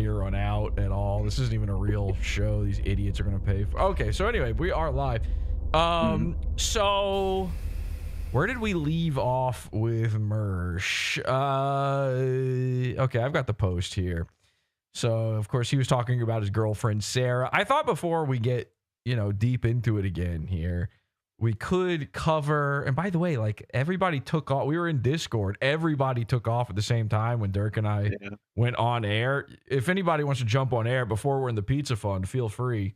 here on out at all. This isn't even a real show. These idiots are going to pay for. Okay, so anyway, we are live. So where did we leave off with Mersh? Okay, I've got the post here. So of course he was talking about his girlfriend Sarah. I thought before we get, deep into it again here, we could cover, and by the way, like everybody took off. We were in Discord. Everybody took off at the same time when Dirk and I went on air. If anybody wants to jump on air before we're in the pizza fund, feel free.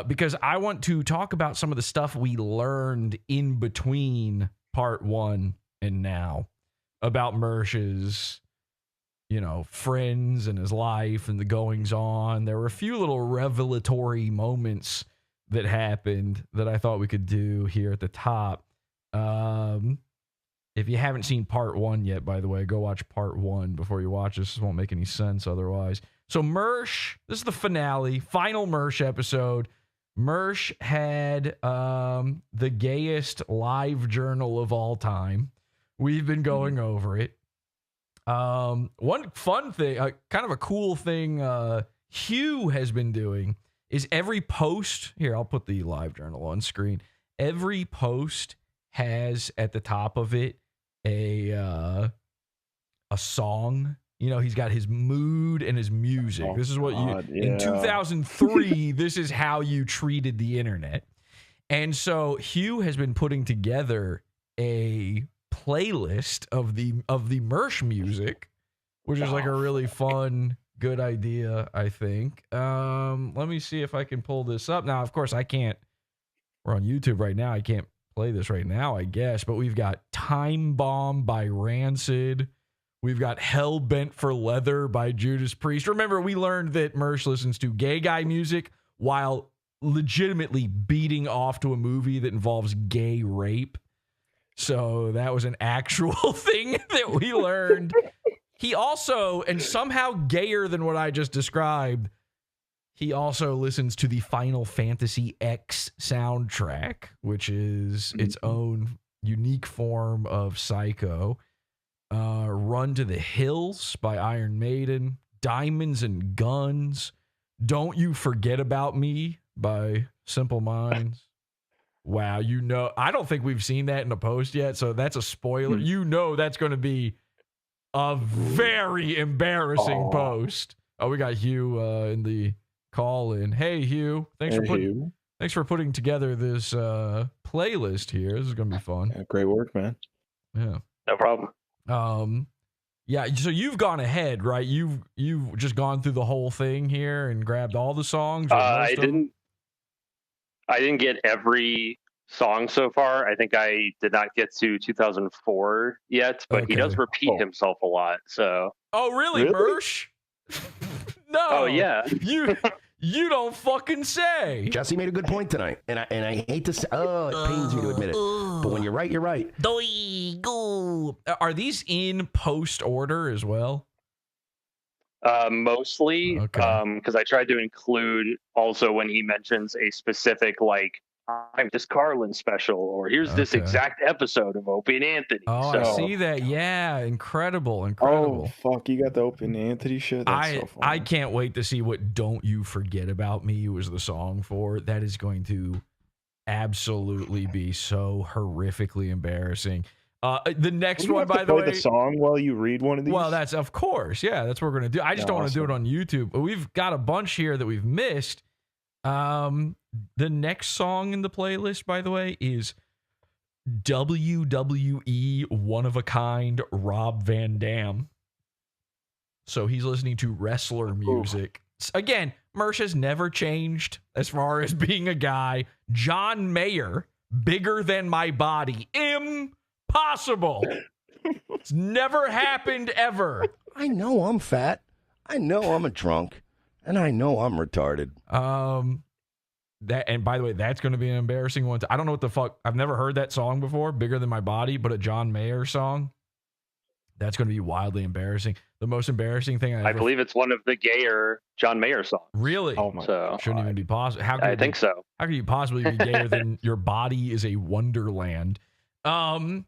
Because I want to talk about some of the stuff we learned in between part 1 and now about Mersh's, friends and his life and the goings on. There were a few little revelatory moments that happened that I thought we could do here at the top. If you haven't seen part 1 yet, by the way, go watch part 1 before you watch this. This won't make any sense otherwise. So Mersh, this is the finale, final Mersh episode. Mersh had the gayest live journal of all time. We've been going over it. One fun thing, kind of a cool thing Hugh has been doing is every post, here, I'll put the live journal on screen. Every post has at the top of it a song. He's got his mood and his music. This is what in 2003, this is how you treated the internet. And so Hugh has been putting together a playlist of the Mersh music, which is like a really fun, good idea, I think. Let me see if I can pull this up. Now, of course, I can't. We're on YouTube right now. I can't play this right now, I guess. But we've got Time Bomb by Rancid. We've got Hell Bent for Leather by Judas Priest. Remember, we learned that Mersh listens to gay guy music while legitimately beating off to a movie that involves gay rape. So that was an actual thing that we learned. He also, and somehow gayer than what I just described, he also listens to the Final Fantasy X soundtrack, which is its own unique form of psycho. Run to the Hills by Iron Maiden. Diamonds and Guns. Don't You Forget About Me by Simple Minds. Wow, I don't think we've seen that in a post yet, so that's a spoiler. That's going to be a very embarrassing post. Oh, we got Hugh in the call in. Hey, Hugh. Thanks for putting together this playlist here. This is going to be fun. Yeah, great work, man. Yeah. No problem. Yeah, so you've gone ahead, right? You've just gone through the whole thing here and grabbed all the songs? I didn't get every song so far. I think I did not get to 2004 yet, but he does repeat himself a lot. So. Oh, really? Mersh? No. Oh, yeah. You don't fucking say. Jesse made a good point tonight, and I hate to say, it pains me to admit it, but when you're right, you're right. Are these in post order as well? Mostly, because I tried to include also when he mentions a specific, like, I'm this Carlin special, or here's this exact episode of Opie and Anthony. Oh, I see that. Yeah, incredible. Oh, fuck, you got the Opie and Anthony shit? That's so fun. I can't wait to see what Don't You Forget About Me was the song for. That is going to absolutely be so horrifically embarrassing. The next one, by the way, play the song while you read one of these. Well, that's of course, yeah, that's what we're gonna do. I just don't want to do it on YouTube. But we've got a bunch here that we've missed. The next song in the playlist, by the way, is WWE One of a Kind Rob Van Dam. So he's listening to wrestler music. Again, Mersh has never changed as far as being a guy. John Mayer, Bigger Than My Body. Impossible. It's never happened ever. I know I'm fat. I know I'm a drunk. And I know I'm retarded. And by the way, that's going to be an embarrassing one. I don't know what the fuck. I've never heard that song before, Bigger Than My Body, but a John Mayer song. That's going to be wildly embarrassing. The most embarrassing thing I believe it's one of the gayer John Mayer songs. Really? Oh my God. Shouldn't even be possible. I think so. How could you possibly be gayer than Your Body Is a Wonderland? The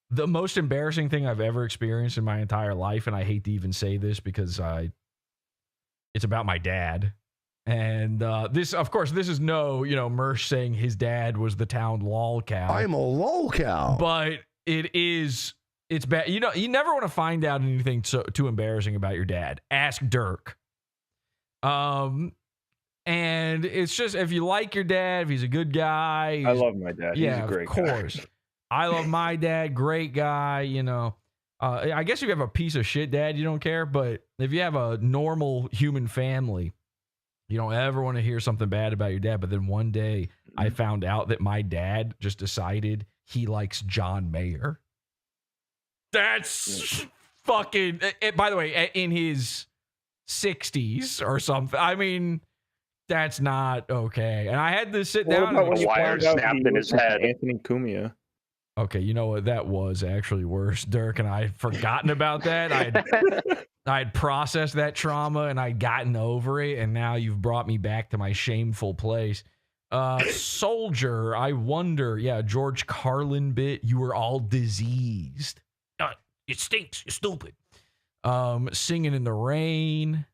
most embarrassing thing I've ever experienced in my entire life, and I hate to even say this because I it's about my dad. And this, of course, this is no, Mersh saying his dad was the town lolcow. I'm a lolcow. But it's bad. You never want to find out anything too embarrassing about your dad. Ask Dirk. And it's just, if you like your dad, if he's a good guy. I love my dad. He's a great guy. Of course. I love my dad. Great guy, I guess if you have a piece of shit dad, you don't care. But if you have a normal human family, you don't ever want to hear something bad about your dad. But then one day I found out that my dad just decided he likes John Mayer. That's fucking, by the way, in his 60s or something. I mean, that's not okay. And I had to sit down and wire snapped in his head. Anthony Cumia. Okay, you know what? That was actually worse, Dirk, and I had forgotten about that. I had processed that trauma and I'd gotten over it, and now you've brought me back to my shameful place. Soldier, I wonder, George Carlin bit, you were all diseased. It stinks, you're stupid. Singing in the Rain.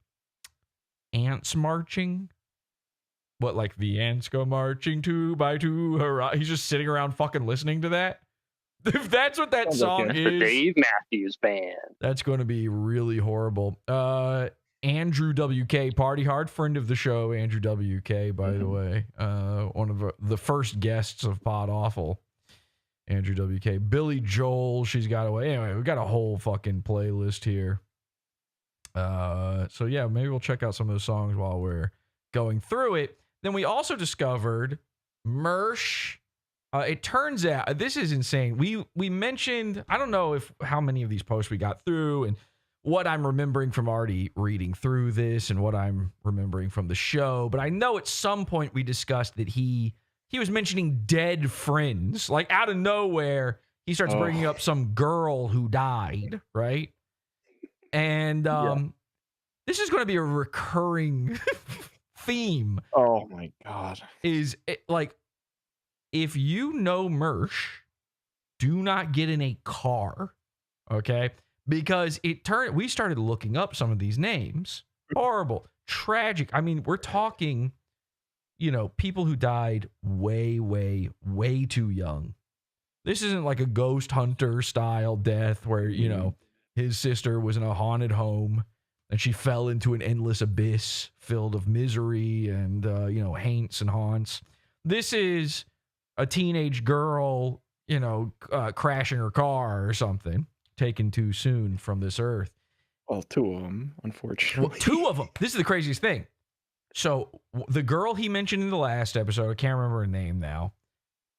Ants marching. What, like the ants go marching 2 by 2, hurrah. He's just sitting around fucking listening to that. If that's what that song is, the Dave Matthews Band. That's going to be really horrible. Andrew WK, Party Hard, friend of the show, Andrew WK, by the way. One of the first guests of PodAwful, Andrew WK. Billy Joel, She's Got Away. Anyway, we've got a whole fucking playlist here. So yeah, maybe we'll check out some of those songs while we're going through it. Then we also discovered Mersh. It turns out, this is insane. We mentioned, I don't know how many of these posts we got through and what I'm remembering from already reading through this and what I'm remembering from the show, but I know at some point we discussed that he was mentioning dead friends. Like out of nowhere, he starts bringing up some girl who died, right? And this is going to be a recurring theme. Oh my God. Is it, like, if you know Mersh, do not get in a car, okay? Because we started looking up some of these names. Horrible, tragic. I mean, we're talking, people who died way, way, way too young. This isn't like a ghost hunter style death where, his sister was in a haunted home and she fell into an endless abyss filled of misery and, haints and haunts. This is a teenage girl, crashing her car or something, taken too soon from this earth. Well, 2 of them, unfortunately. Well, 2 of them. This is the craziest thing. So the girl he mentioned in the last episode, I can't remember her name now.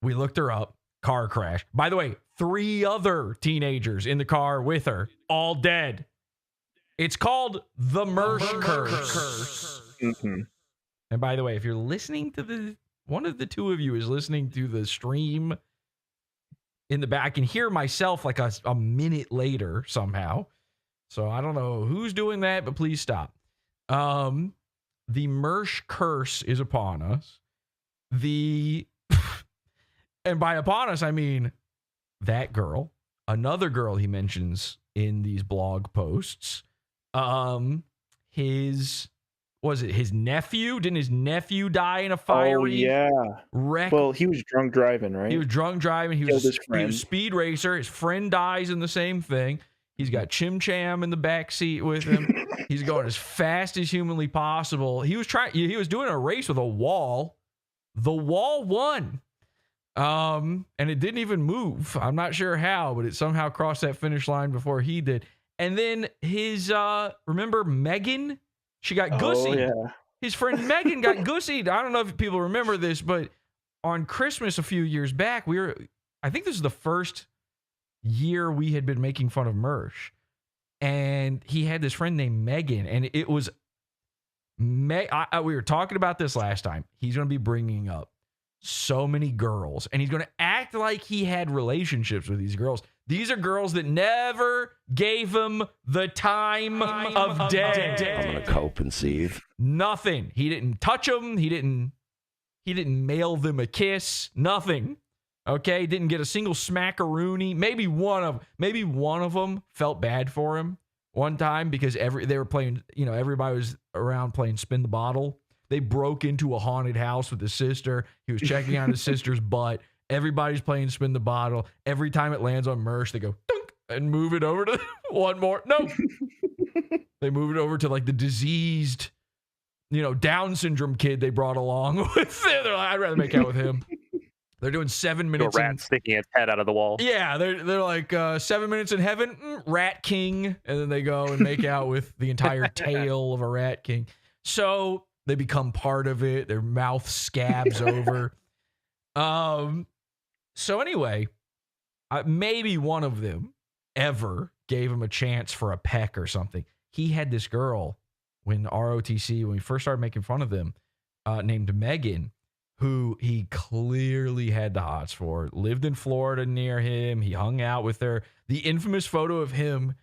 We looked her up. Car crash. By the way, 3 other teenagers in the car with her, all dead. It's called the Mersh curse. Mm-hmm. And by the way, if you're listening to one of the 2 of you is listening to the stream in the back, I can hear myself like a minute later somehow. So I don't know who's doing that, but please stop. The Mersh curse is upon us. And by upon us, I mean that girl, another girl he mentions in these blog posts. His nephew? Didn't his nephew die in a fiery wreck? Well, he was drunk driving, right? He was drunk driving. He was a speed racer. His friend dies in the same thing. He's got Chim Cham in the back seat with him. He's going as fast as humanly possible. He was doing a race with a wall. The wall won. And it didn't even move. I'm not sure how, but it somehow crossed that finish line before he did. And then his, remember Megan? She got gussied. Yeah. His friend Megan got gussied. I don't know if people remember this, but on Christmas a few years back, I think this is the first year we had been making fun of Mersh. And he had this friend named Megan, and it was, we were talking about this last time. He's going to be bringing up so many girls, and he's going to act like he had relationships with these girls. These are girls that never gave him the time of day. I'm going to co-conceive. Nothing. He didn't touch them. He didn't mail them a kiss. Nothing. Okay? Didn't get a single smackaroony. Maybe one of them felt bad for him one time because they were playing, everybody was around playing Spin the Bottle. They broke into a haunted house with his sister. He was checking out his sister's butt. Everybody's playing Spin the Bottle. Every time it lands on Mersh, they go dunk and move it over to one more. No. They move it over to like the diseased, Down syndrome kid they brought along with it. They're like, I'd rather make out with him. They're doing 7 minutes. A rat sticking its head out of the wall. Yeah, they're like 7 minutes in heaven, Rat King, and then they go and make out with the entire tail of a Rat King. So they become part of it. Their mouth scabs over. So anyway, maybe one of them ever gave him a chance for a peck or something. He had this girl when we first started making fun of them, named Megan, who he clearly had the hots for, lived in Florida near him. He hung out with her. The infamous photo of him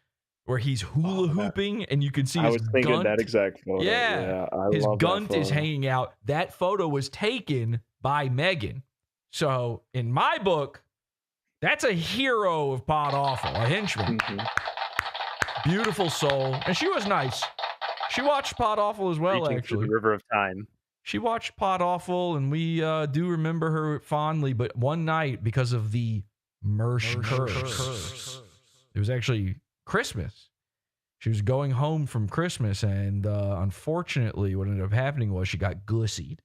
where he's hula hooping and you can see his gunt. I was thinking that exact photo. Yeah, his gunt is hanging out. That photo was taken by Megan. So in my book, that's a hero of PodAwful, a henchman. Mm-hmm. Beautiful soul. And she was nice. She watched PodAwful as well, actually. The river of time. She watched PodAwful, and we do remember her fondly. But one night, because of the Mersh curse, it was actually Christmas. She was going home from Christmas, and unfortunately, what ended up happening was she got gussied.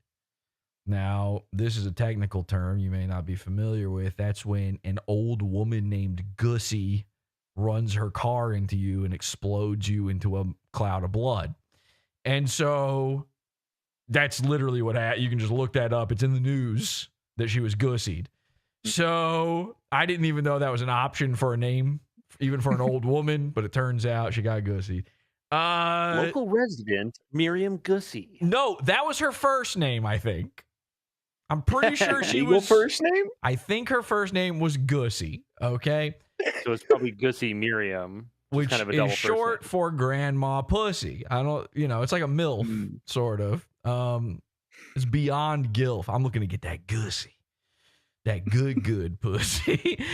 Now, this is a technical term you may not be familiar with. That's when an old woman named Gussie runs her car into you and explodes you into a cloud of blood. And so that's literally what happened. You can just look that up. It's in the news that she was gussied. So I didn't even know that was an option for a name, even for an old woman, but it turns out she got gussied. Local resident Miriam Gussie. No, that was her first name, I think. I'm pretty sure she was first name. I think her first name was Gussie. Okay. So it's probably Gussie Miriam, which kind of is short for Grandma Pussy. I don't, it's like a MILF, sort of. It's beyond GILF. I'm looking to get that Gussie, that good pussy.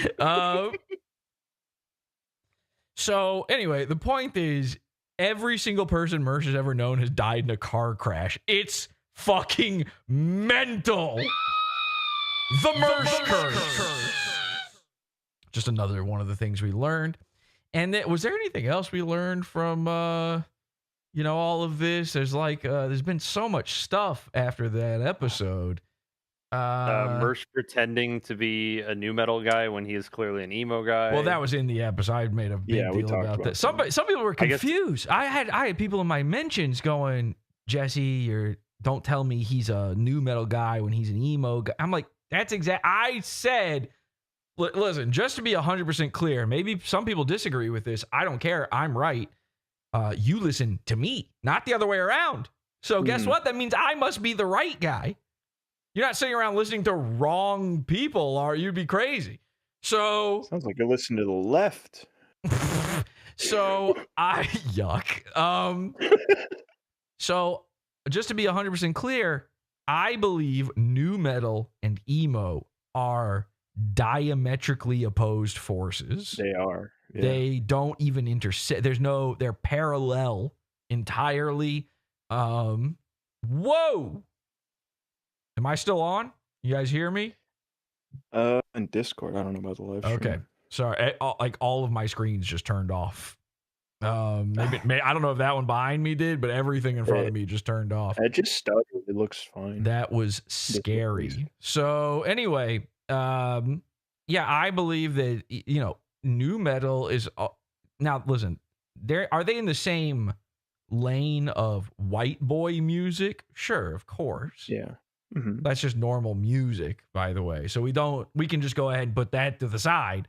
So anyway, the point is, every single person Mersh has ever known has died in a car crash. It's fucking mental. The Mersh curse. Just another one of the things we learned. And was there anything else we learned from, all of this? There's been so much stuff after that episode. Mersh pretending to be a nu metal guy when he is clearly an emo guy. Well, that was in the episode. I made a big deal about that. Some people were confused. I had people in my mentions going, Jesse, don't tell me he's a nu metal guy when he's an emo guy. I'm like, that's exact. I said, listen, just to be 100% clear, maybe some people disagree with this. I don't care. I'm right. You listen to me, not the other way around. So guess what? That means I must be the right guy. You're not sitting around listening to wrong people, or you'd be crazy. So sounds like you're listening to the left. So yuck. So just to be 100% clear, I believe nu metal and emo are diametrically opposed forces. They are. Yeah. They don't even intersect. They're parallel entirely. Whoa. Am I still on? You guys hear me? In Discord. I don't know about the live stream. Okay. Sorry. All of my screens just turned off. Maybe I don't know if that one behind me did, but everything in front of me just turned off. It just stuttered. It looks fine. That was scary. So anyway, I believe that nu metal is now. Listen, are they in the same lane of white boy music? Sure, of course. Yeah. Mm-hmm. That's just normal music, by the way. So we can just go ahead and put that to the side.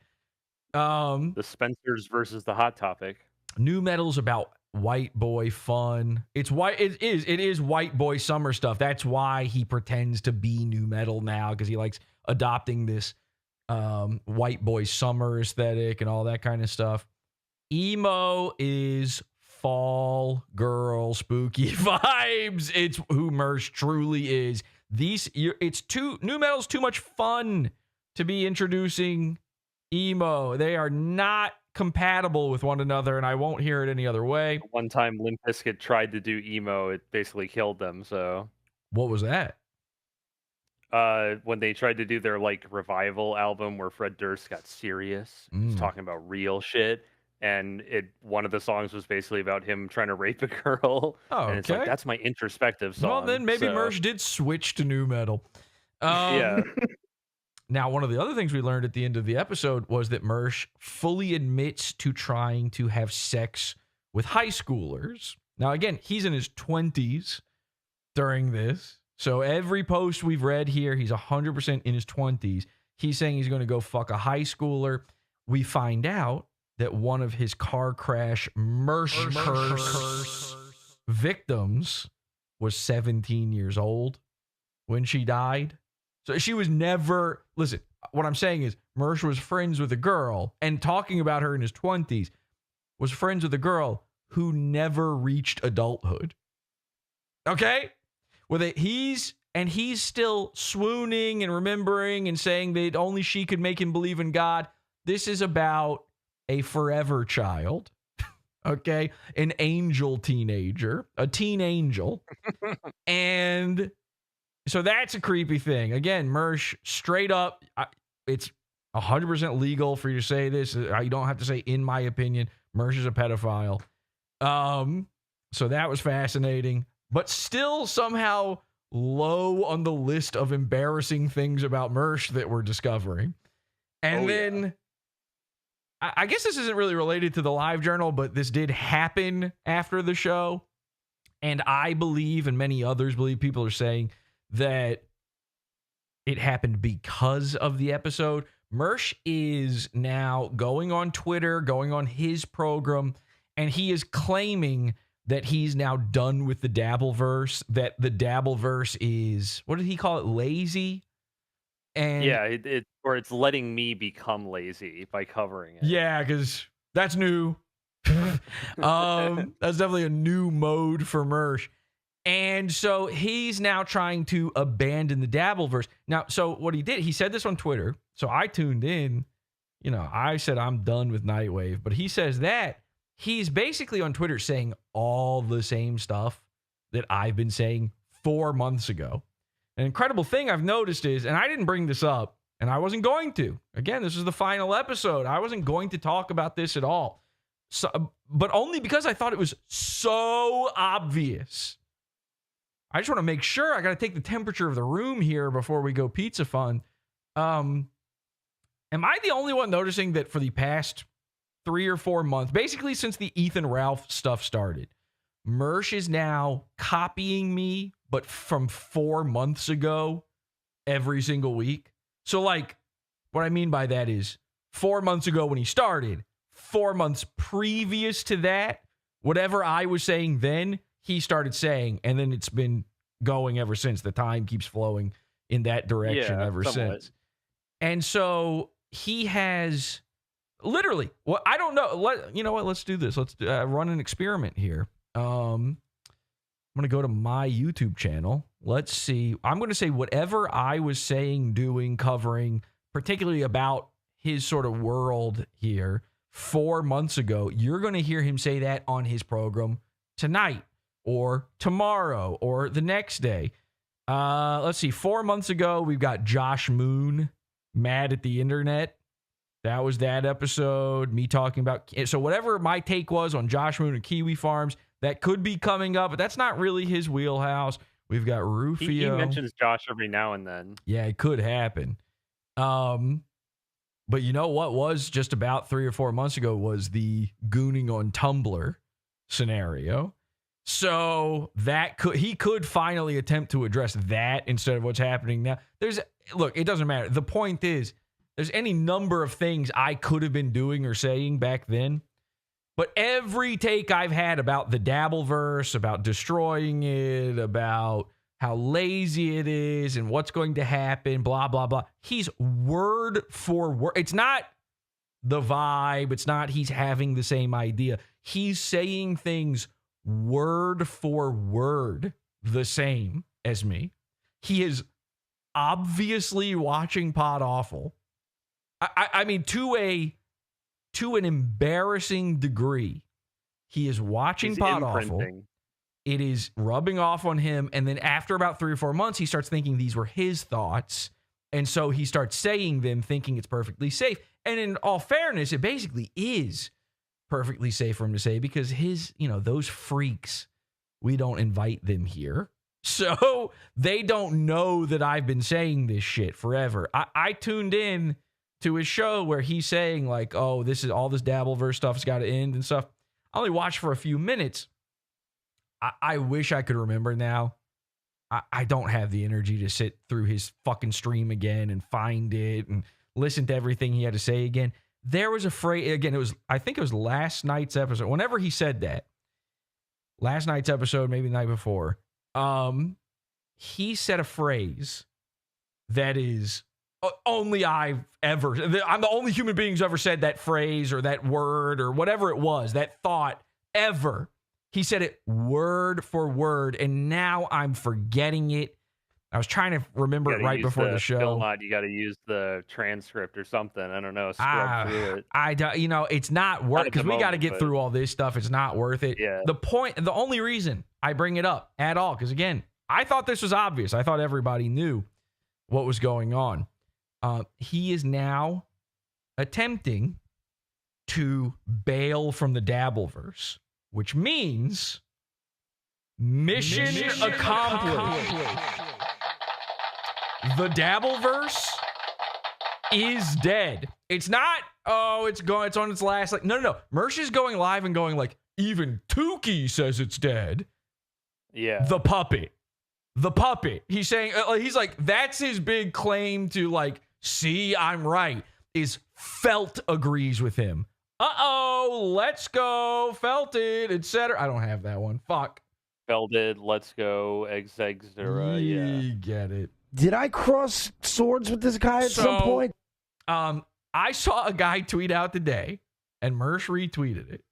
The Spencers versus the Hot Topic. Nu metal's about white boy fun. It is white boy summer stuff. That's why he pretends to be nu metal now, because he likes adopting this white boy summer aesthetic and all that kind of stuff. Emo is fall girl spooky vibes. It's who Mersh truly is. Nu metal's too much fun to be introducing emo. They are not compatible with one another, and I won't hear it any other way. One time Limp Bizkit tried to do emo, it basically killed them. So what was that? When they tried to do their like revival album where Fred Durst got serious, was talking about real shit, and one of the songs was basically about him trying to rape a girl. Oh, and it's like, that's my introspective song. Well, then maybe Mersh did switch to nu metal. Yeah. Now, one of the other things we learned at the end of the episode was that Mersh fully admits to trying to have sex with high schoolers. Now, again, he's in his 20s during this. So every post we've read here, he's 100% in his 20s. He's saying he's going to go fuck a high schooler. We find out that one of his car crash Mersh victims was 17 years old when she died. So she was never, listen, what I'm saying is Mersh was friends with a girl, and talking about her in his 20s, was friends with a girl who never reached adulthood. Okay? He's still swooning and remembering and saying that only she could make him believe in God. This is about a forever child. Okay? An angel teenager, a teen angel. And so that's a creepy thing. Again, Mersh, straight up, it's 100% legal for you to say this. You don't have to say, in my opinion, Mersh is a pedophile. So that was fascinating, but still somehow low on the list of embarrassing things about Mersh that we're discovering. And I guess this isn't really related to the live journal, but this did happen after the show. And I believe, and many others believe, people are saying that it happened because of the episode. Mersh is now going on Twitter, going on his program, and he is claiming that he's now done with the Dabbleverse, that the Dabbleverse is, what did he call it, lazy? And yeah, it's letting me become lazy by covering it. Yeah, because that's new. That's definitely a new mode for Mersh. And so he's now trying to abandon the Dabbleverse. Now, so what he did, he said this on Twitter. So I tuned in. You know, I said I'm done with Nightwave. But he says that he's basically on Twitter saying all the same stuff that I've been saying 4 months ago. An incredible thing I've noticed is, and I didn't bring this up, and I wasn't going to. Again, this is the final episode. I wasn't going to talk about this at all. So, but only because I thought it was so obvious. I just want to make sure. I got to take the temperature of the room here before we go pizza fun. Am I the only one noticing that for the past 3 or 4 months, basically since the Ethan Ralph stuff started, Mersh is now copying me, but from 4 months ago, every single week? So, like, what I mean by that is 4 months ago when he started, 4 months previous to that, whatever I was saying then, he started saying, and then it's been going ever since. The time keeps flowing in that direction ever since. And so he has literally, well, I don't know. You know what? Let's do this. Let's run an experiment here. I'm going to go to my YouTube channel. Let's see. I'm going to say whatever I was saying, doing, covering, particularly about his sort of world here 4 months ago. You're going to hear him say that on his program tonight or tomorrow or the next day. Let's see. 4 months ago, we've got Josh Moon mad at the internet. That was that episode. Me talking about, so whatever my take was on Josh Moon and Kiwi Farms, that could be coming up, but that's not really his wheelhouse. We've got Rufio. He mentions Josh every now and then. Yeah, it could happen. But you know what was just about 3 or 4 months ago was the gooning on Tumblr scenario. So that he could finally attempt to address that instead of what's happening now. Look, it doesn't matter. The point is, there's any number of things I could have been doing or saying back then. But every take I've had about the Dabbleverse, about destroying it, about how lazy it is and what's going to happen, blah, blah, blah. He's word for word. It's not the vibe. It's not he's having the same idea. He's saying things word for word the same as me. He is obviously watching PodAwful. I mean, to a to an embarrassing degree. He is watching PodAwful. It is rubbing off on him. And then after about 3 or 4 months, he starts thinking these were his thoughts. And so he starts saying them thinking it's perfectly safe. And in all fairness, it basically is perfectly safe for him to say because his, those freaks, we don't invite them here. So they don't know that I've been saying this shit forever. I tuned in to his show where he's saying like, oh, this is all this Dabbleverse stuff's got to end and stuff. I only watched for a few minutes. I wish I could remember now. I don't have the energy to sit through his fucking stream again and find it and listen to everything he had to say again. There was a phrase, again, I think it was last night's episode. Whenever he said that, last night's episode, maybe the night before, he said a phrase that is only I'm the only human being who's ever said that phrase or that word or whatever it was, that thought ever. He said it word for word, and now I'm forgetting it. I was trying to remember it right before the show. You got to use the transcript or something. I don't know. Scrub through it. It's not worth because we got to get through all this stuff. It's not worth it. Yeah. The only reason I bring it up at all, because again, I thought this was obvious. I thought everybody knew what was going on. He is now attempting to bail from the Dabbleverse, which means mission accomplished. The Dabbleverse is dead. It's not, it's on its last. No. Mersh is going live and going like, even Tukey says it's dead. Yeah. The puppet. He's saying, he's like, that's his big claim to like, see, I'm right, is Felt agrees with him. Let's go, Felted, etc. I don't have that one. Fuck. Felted, let's go, etc. Yeah. Get it. Did I cross swords with this guy at some point? I saw a guy tweet out today, and Mersh retweeted it.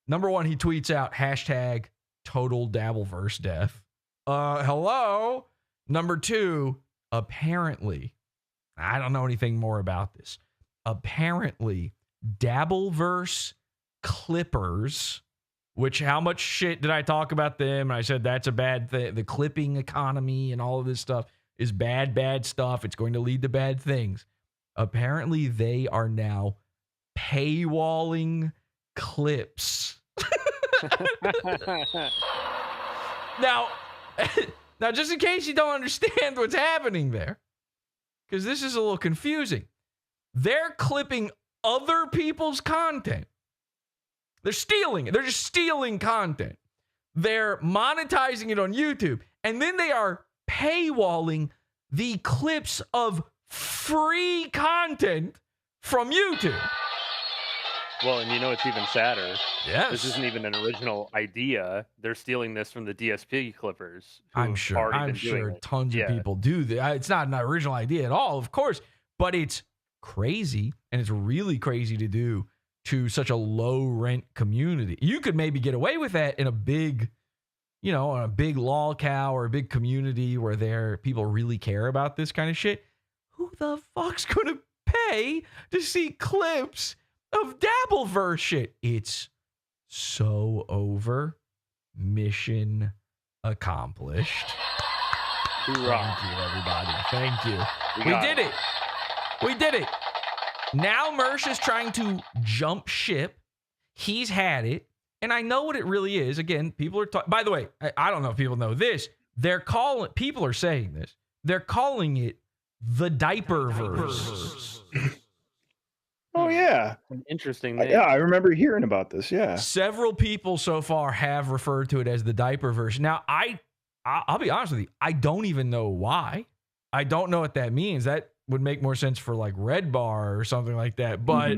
Number one, he tweets out hashtag total Dabbleverse death. Hello. Number two, apparently, I don't know anything more about this. Apparently, Dabbleverse clippers, which how much shit did I talk about them? And I said that's a bad thing. The clipping economy and all of this stuff is bad stuff. It's going to lead to bad things. Apparently, they are now paywalling clips. Now, just in case you don't understand what's happening there, because this is a little confusing. They're clipping other people's content. They're stealing it. They're just stealing content. They're monetizing it on YouTube. And then they are paywalling the clips of free content from YouTube. Well, and it's even sadder. Yes. This isn't even an original idea. They're stealing this from the DSP clippers. I'm sure tons of people do that. It's not an original idea at all, of course, but it's crazy, and it's really crazy to do to such a low rent community. You could maybe get away with that in a big, on a big lol cow or a big community where people really care about this kind of shit. Who the fuck's gonna pay to see clips of Dabbleverse shit? It's so over. Mission accomplished. Hoorah. Thank you, everybody. Thank you. We did it. Now Mersh is trying to jump ship. He's had it. And I know what it really is. Again, people are talking. By the way, I don't know if people know this. People are saying this. They're calling it the diaperverse. Oh, yeah. Interesting name. Yeah, I remember hearing about this. Yeah. Several people so far have referred to it as the diaperverse. Now, I'll be honest with you. I don't even know why. I don't know what that means. That would make more sense for like Red Bar or something like that. But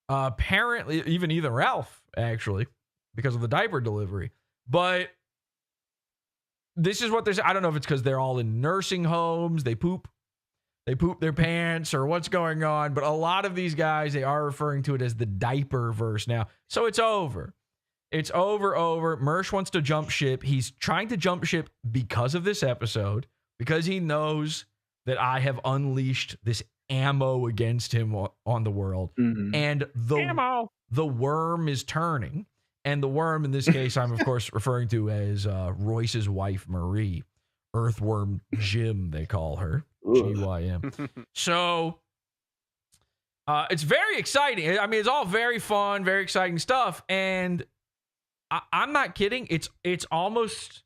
apparently, even Ralph, actually, because of the diaper delivery. But this is what they're saying. I don't know if it's because they're all in nursing homes. They poop their pants or what's going on. But a lot of these guys, they are referring to it as the diaperverse now. So it's over. It's over. Mersh wants to jump ship. He's trying to jump ship because of this episode, because he knows that I have unleashed this ammo against him on the world. And the worm is turning. And the worm, in this case, I'm, of course, referring to as Royce's wife, Marie. Earthworm Jim, they call her. G-Y-M. So it's very exciting. I mean, it's all very fun, very exciting stuff. And I'm not kidding. It's almost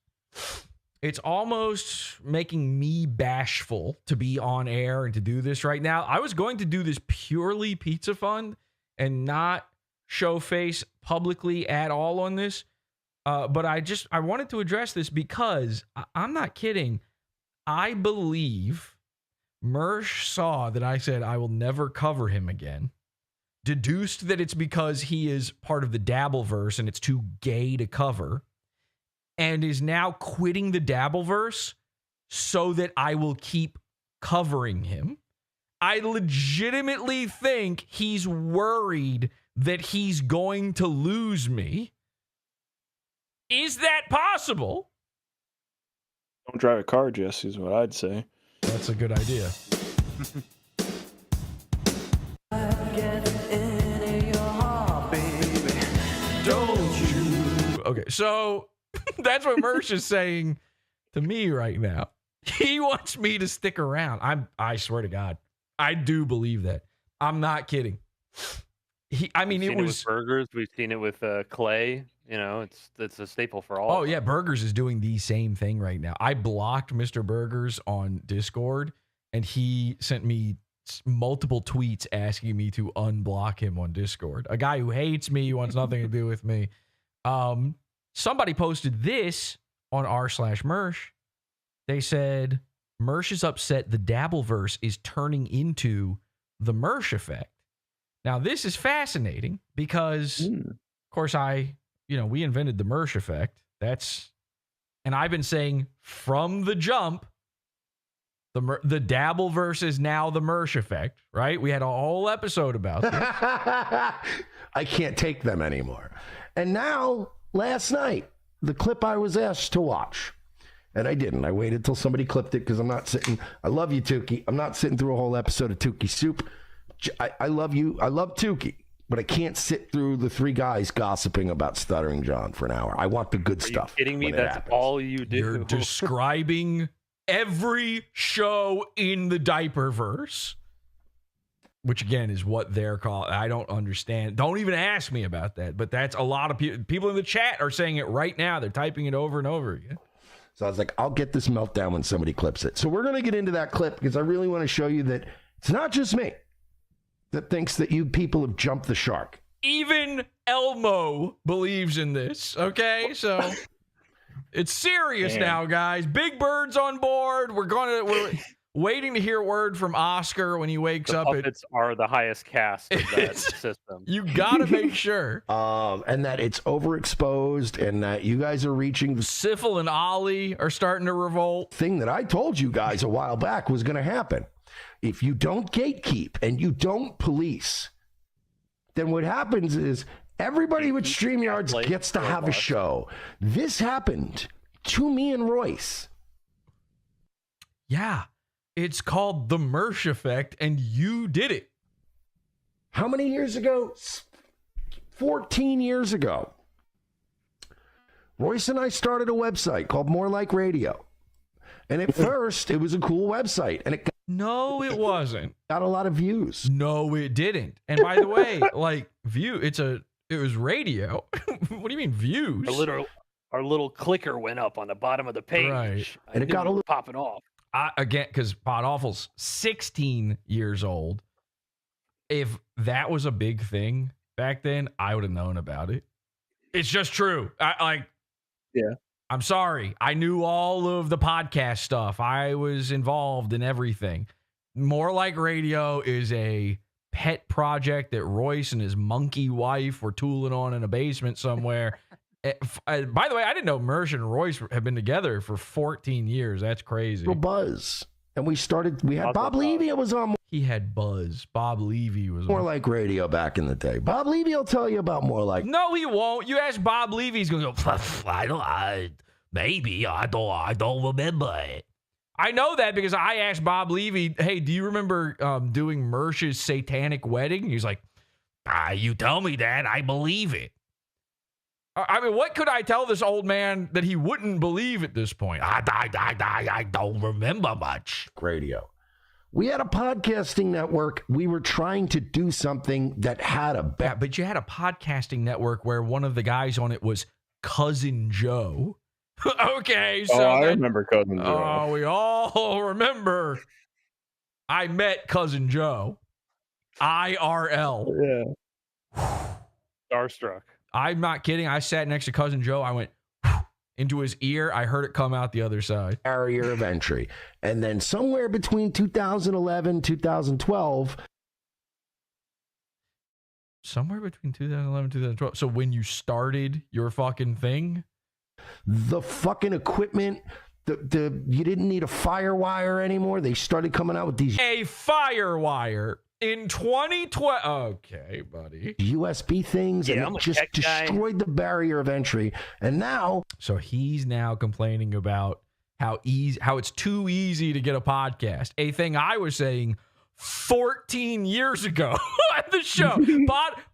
making me bashful to be on air and to do this right now. I was going to do this purely pizza fun and not show face publicly at all on this. But I wanted to address this because I'm not kidding. I believe Mersh saw that I said I will never cover him again, deduced that it's because he is part of the Dabbleverse and it's too gay to cover, and is now quitting the Dabbleverse so that I will keep covering him. I legitimately think he's worried that he's going to lose me. Is that possible? Don't drive a car, Jesse, is what I'd say. That's a good idea. Don't you? Okay, so that's what Mersh is saying to me right now. He wants me to stick around. I swear to God, I do believe that. I'm not kidding. It was with Burgers. We've seen it with Clay. You know, it's a staple for all. Oh yeah, Burgers is doing the same thing right now. I blocked Mr. Burgers on Discord, and he sent me multiple tweets asking me to unblock him on Discord. A guy who hates me, wants nothing to do with me. Somebody posted this on r/Mersh. They said Mersh is upset the Dabbleverse is turning into the Mersh effect. Now this is fascinating because, of course, we invented the Mersh effect. And I've been saying from the jump, the Dabbleverse is now the Mersh effect, right? We had a whole episode about this. I can't take them anymore. And now, last night, the clip I was asked to watch, and I didn't. I waited till somebody clipped it because I'm not sitting. I love you, Tukey. I'm not sitting through a whole episode of Tukey Soup. I love you. I love Tukey. But I can't sit through the three guys gossiping about Stuttering John for an hour. I want the good stuff. Are you kidding me? That's all you do. You're describing every show in the Diaperverse, which again is what they're called. I don't understand. Don't even ask me about that. But that's a lot of people in the chat are saying it right now. They're typing it over and over again. So I was like, I'll get this meltdown when somebody clips it. So we're going to get into that clip because I really want to show you that it's not just me that thinks that you people have jumped the shark. Even Elmo believes in this, okay? So it's serious now, guys. Big Bird's on board. We're waiting to hear word from Oscar when he wakes up. Puppets are the highest caste of that system. You gotta make sure. And that it's overexposed and that you guys are reaching the Syphil and Ollie are starting to revolt. Thing that I told you guys a while back was going to happen. If you don't gatekeep and you don't police, then what happens is everybody with StreamYards gets to have a show. This happened to me and Royce. Yeah, it's called the Mersh effect, and you did it. How many years ago? 14 years ago. Royce and I started a website called More Like Radio. And at first, it was a cool website, and it No, it wasn't. got a lot of views. No, it didn't. And by the way, it was radio. What do you mean views? Our little clicker went up on the bottom of the page. Right. And it got a little popping off. Again, because PodAwful's 16 years old. If that was a big thing back then, I would have known about it. It's just true. Yeah. I'm sorry. I knew all of the podcast stuff. I was involved in everything. More Like Radio is a pet project that Royce and his monkey wife were tooling on in a basement somewhere. By the way, I didn't know Mersh and Royce have been together for 14 years. That's crazy. buzz. And we had Bob Levy was on He had buzz. Bob Levy was More on. Like Radio back in the day. Bob Levy will tell you about More Like. No, he won't. You ask Bob Levy, he's going to go, maybe. I don't remember it. I know that because I asked Bob Levy, hey, do you remember doing Mersh's satanic wedding? He's like, you tell me that, I believe it. I mean, what could I tell this old man that he wouldn't believe at this point? I don't remember much. Radio. We had a podcasting network. We were trying to do something that had a... Yeah, but you had a podcasting network where one of the guys on it was Cousin Joe. Okay, so... I remember Cousin Joe. Oh, we all remember. I met Cousin Joe. IRL. Yeah. Starstruck. I'm not kidding. I sat next to Cousin Joe. I went into his ear. I heard it come out the other side. Barrier of entry. And then somewhere between 2011, 2012. Somewhere between 2011 2012. So when you started your fucking thing? The fucking equipment, you didn't need a firewire anymore. They started coming out with these... A firewire. In 2012, okay, buddy. USB things, and it just destroyed the barrier of entry. And now, so he's now complaining about how it's too easy to get a podcast. A thing I was saying 14 years ago at the show.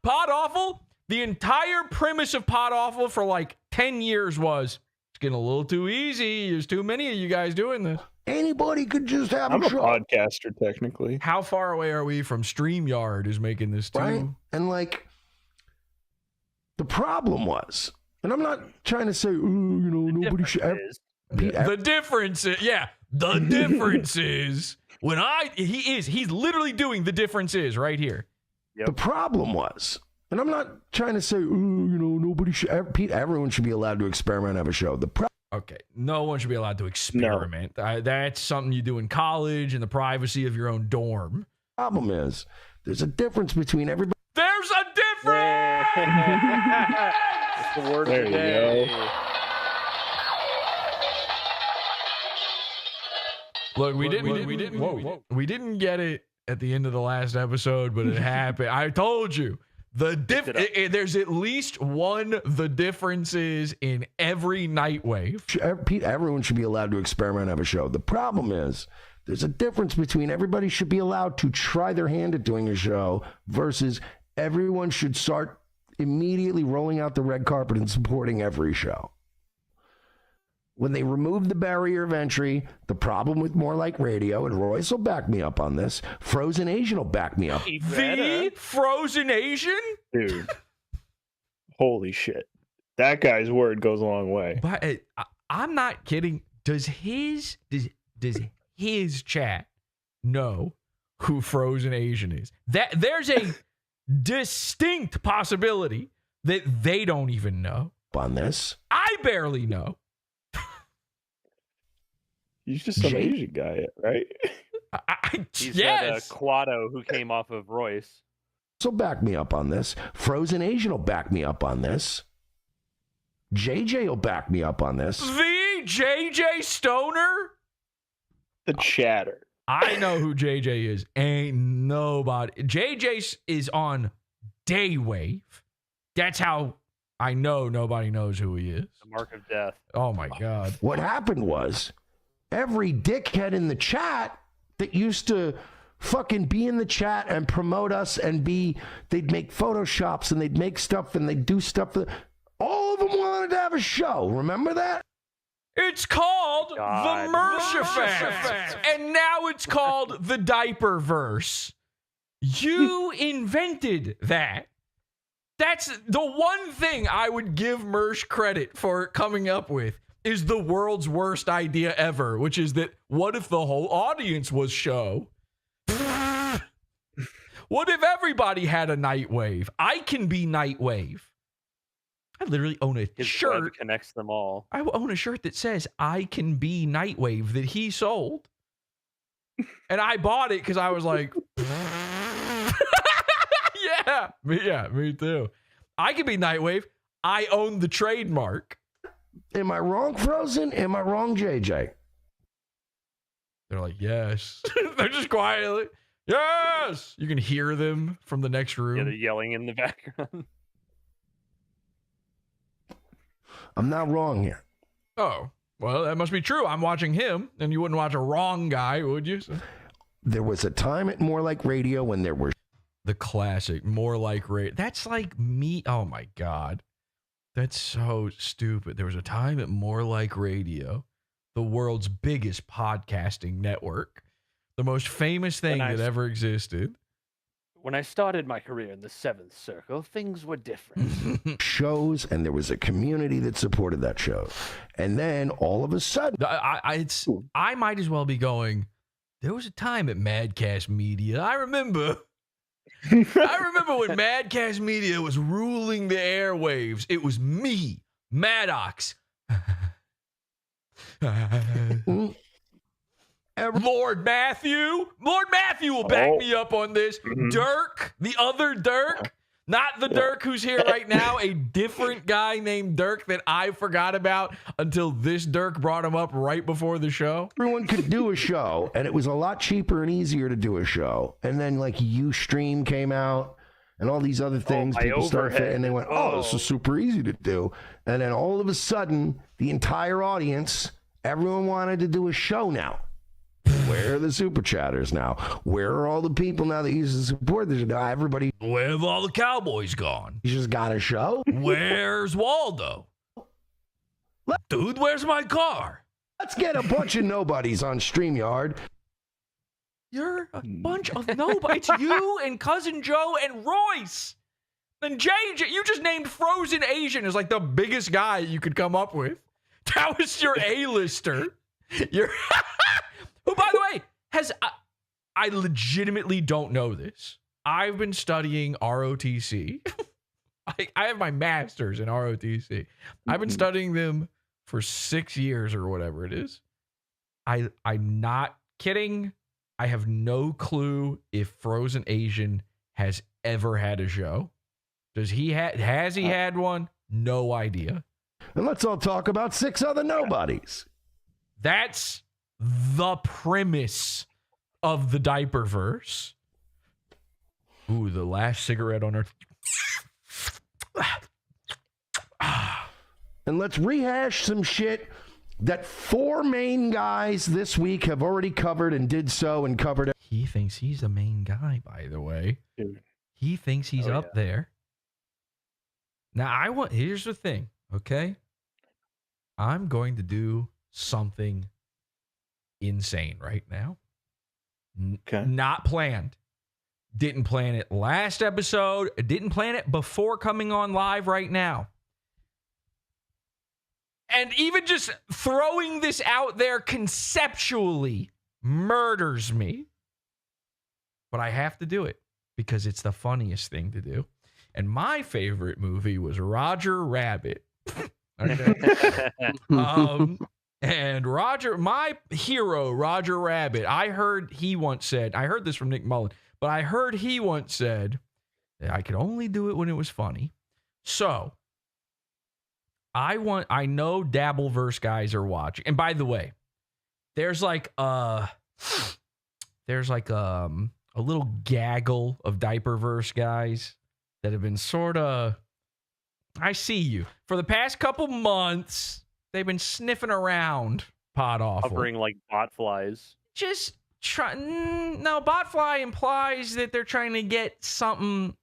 PodAwful. The entire premise of PodAwful for like 10 years was it's getting a little too easy. There's too many of you guys doing this. Anybody could just have I'm a show. podcaster, technically. How far away are we from StreamYard is making this too? Right? And like, the problem was, and I'm not trying to say, nobody should ever. The difference is, the difference is when he's literally doing the difference is right here. Yep. The problem was, and I'm not trying to say, nobody should ever, everyone should be allowed to experiment and have a show. Okay, no one should be allowed to experiment. No. That's something you do in college in the privacy of your own dorm. Problem is, there's a difference between everybody. There's a difference! That's the word there of the day. You go. Look, we didn't get it at the end of the last episode, but it happened. I told you. There's at least one the differences in every Nightwave. Pete, everyone should be allowed to experiment and have a show. The problem is there's a difference between everybody should be allowed to try their hand at doing a show versus everyone should start immediately rolling out the red carpet and supporting every show. When they removed the barrier of entry, the problem with More Like Radio, and Royce will back me up on this, Frozen Asian will back me up. The Frozen Asian? Dude. Holy shit. That guy's word goes a long way. But I'm not kidding. Does his chat know who Frozen Asian is? That there's a distinct possibility that they don't even know. On this. I barely know. He's just some Asian guy, right? He's that Quado who came off of Royce. So back me up on this. Frozen Asian will back me up on this. JJ will back me up on this. The JJ Stoner? The chatter. I know who JJ is. Ain't nobody. JJ is on Daywave. That's how I know nobody knows who he is. The mark of death. Oh, my God. What happened was every dickhead in the chat that used to fucking be in the chat and promote us and they'd make photoshops and they'd make stuff and they'd do stuff. All of them wanted to have a show. Remember that? It's called the Mersh Effect. And now it's called the Diaper Verse. You invented that. That's the one thing I would give Mersh credit for coming up with. Is the world's worst idea ever, which is that what if the whole audience was show? What if everybody had a Nightwave? I can be Nightwave. I literally own a shirt. Web connects them all. I own a shirt that says I can be Nightwave that he sold. And I bought it because I was like, yeah, me too. I can be Nightwave. I own the trademark. Am I wrong, Frozen? Am I wrong, JJ? They're like, yes. They're just quietly, yes. You can hear them from the next room. Yeah, they're yelling in the background. I'm not wrong here. Oh. Well, that must be true. I'm watching him, and you wouldn't watch a wrong guy, would you? There was a time at More Like Radio when there were the classic, More Like Radio. That's like me. Oh my God. That's so stupid. There was a time at More Like Radio, the world's biggest podcasting network, the most famous thing that ever existed. When I started my career in the Seventh Circle, things were different. shows, and there was a community that supported that show. And then all of a sudden, I might as well be going, there was a time at Madcast Media. I remember when Madcast Media was ruling the airwaves. It was me, Maddox. Lord Matthew will back me up on this. Dirk, the other Dirk, not the Dirk who's here right now, a different guy named Dirk that I forgot about until this Dirk brought him up right before the show. Everyone could do a show, and it was a lot cheaper and easier to do a show. And then like Ustream came out and all these other things. People started and they went, oh, this is super easy to do. And then all of a sudden, the entire audience, everyone wanted to do a show now. Where are the super chatters now? Where are all the people now that used to support this? Now everybody. Where have all the cowboys gone? You just got a show? Where's Waldo? Dude, where's my car? Let's get a bunch of nobodies on StreamYard. You're a bunch of nobodies. It's you and Cousin Joe and Royce. And JJ. You just named Frozen Asian as like the biggest guy you could come up with. That was your A-lister. You're... Who, by the way, I legitimately don't know this. I've been studying ROTC. I have my master's in ROTC. I've been studying them for 6 years or whatever it is. I'm not kidding. I have no clue if Frozen Asian has ever had a show. Has he had one? No idea. And let's all talk about 6 other nobodies. That's the premise of the diaperverse. Ooh, the last cigarette on earth. And let's rehash some shit that 4 main guys this week have already covered and did so and covered it. He thinks he's the main guy, by the way. Dude. He thinks he's up there. Now, here's the thing, okay? I'm going to do something insane right now. Okay. Not planned. Didn't plan it last episode. Didn't plan it before coming on live right now. And even just throwing this out there conceptually murders me. But I have to do it because it's the funniest thing to do. And my favorite movie was Roger Rabbit. Okay. And my hero, Roger Rabbit, I heard this from Nick Mullen, but I heard he once said that I could only do it when it was funny. So I know Dabbleverse guys are watching. And by the way, there's like a little gaggle of Diaperverse guys that have been sort of, I see you. For the past couple months, they've been sniffing around PodAwful. Hovering like botflies. Just try. No, botfly implies that they're trying to get something.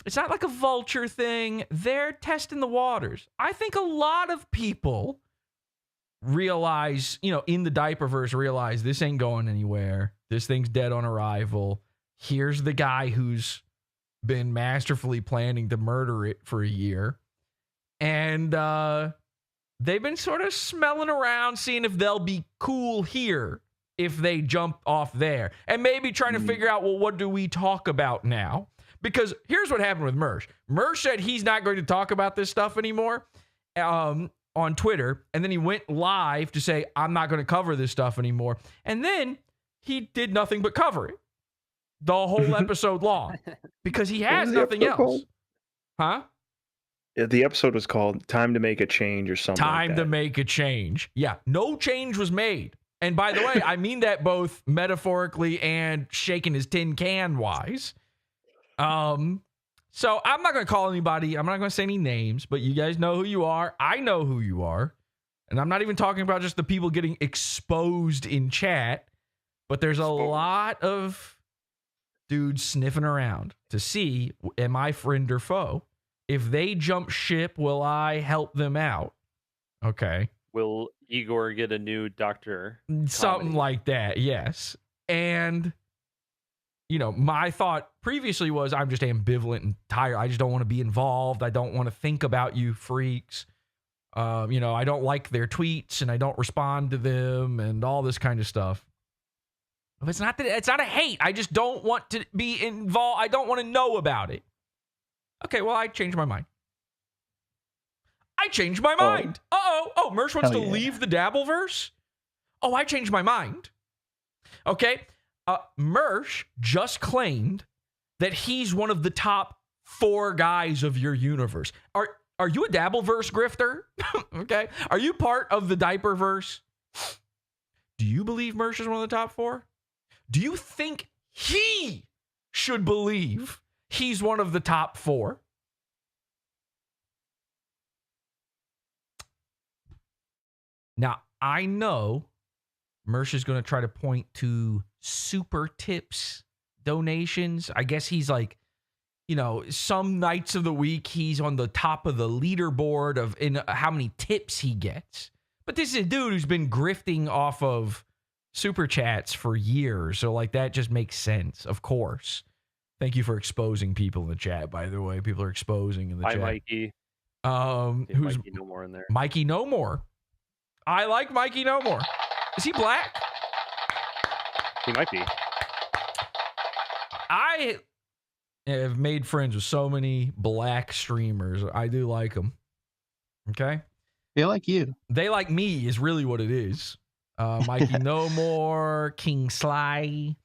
It's not like a vulture thing. They're testing the waters. I think a lot of people realize, in the Diaperverse, realize this ain't going anywhere. This thing's dead on arrival. Here's the guy who's been masterfully planning to murder it for a year. And they've been sort of smelling around, seeing if they'll be cool here if they jump off there. And maybe trying to figure out, well, what do we talk about now? Because here's what happened with Mersh. Mersh said he's not going to talk about this stuff anymore on Twitter. And then he went live to say, I'm not going to cover this stuff anymore. And then he did nothing but cover it the whole episode long because he has nothing else. Called? Huh? Yeah, the episode was called Time to Make a Change or something. Time to Make a Change. Yeah, no change was made. And by the way, I mean that both metaphorically and shaking his tin can wise. So I'm not going to call anybody. I'm not going to say any names, but you guys know who you are. I know who you are. And I'm not even talking about just the people getting exposed in chat, but there's a lot of dudes sniffing around to see, am I friend or foe? If they jump ship, will I help them out? Okay. Will Igor get a new doctor? Something comedy? like that, yes. And, you know, my thought previously was I'm just ambivalent and tired. I just don't want to be involved. I don't want to think about you freaks. You know, I don't like their tweets and I don't respond to them and all this kind of stuff. But it's not a hate. I just don't want to be involved. I don't want to know about it. Okay, well, I changed my mind. I changed my mind. Oh, Mersh wants to leave the Dabbleverse? Oh, I changed my mind. Okay, Mersh just claimed that he's one of the top 4 guys of your universe. Are you a Dabbleverse grifter? Okay. Are you part of the Diaperverse? Do you believe Mersh is one of the top 4? Do you think he should believe he's one of the top 4? Now, I know Mersh is going to try to point to super tips donations. I guess he's like, you know, some nights of the week, he's on the top of the leaderboard of in how many tips he gets. But this is a dude who's been grifting off of super chats for years. So, like, that just makes sense, of course. Thank you for exposing people in the chat, by the way. People are exposing in the chat. Hi, Mikey. Who's Mikey No More in there? Mikey No More. I like Mikey No More. Is he black? He might be. I have made friends with so many black streamers. I do like them. Okay? They like you. They like me is really what it is. Mikey No More, King Sly.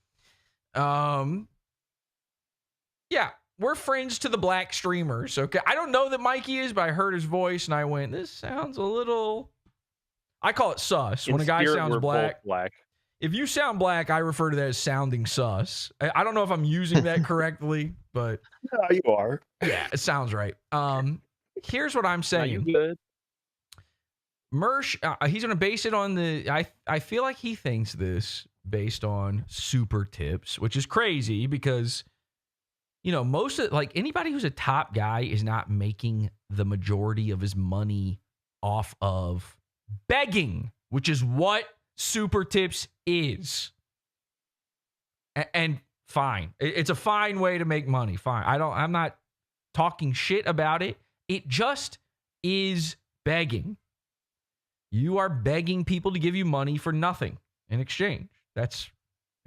Yeah, we're friends to the black streamers. Okay, I don't know that Mikey is, but I heard his voice and I went, this sounds a little... I call it sus. When a guy sounds black. If you sound black, I refer to that as sounding sus. I don't know if I'm using that correctly, but... No, you are. Yeah, it sounds right. Here's what I'm saying. Good. Mersh, he's going to base it on the... I feel like he thinks this based on super tips, which is crazy because, you know, most of... Like, anybody who's a top guy is not making the majority of his money off of begging, which is what super tips is. And fine. It's a fine way to make money. Fine. I'm not talking shit about it. It just is begging. You are begging people to give you money for nothing in exchange. It's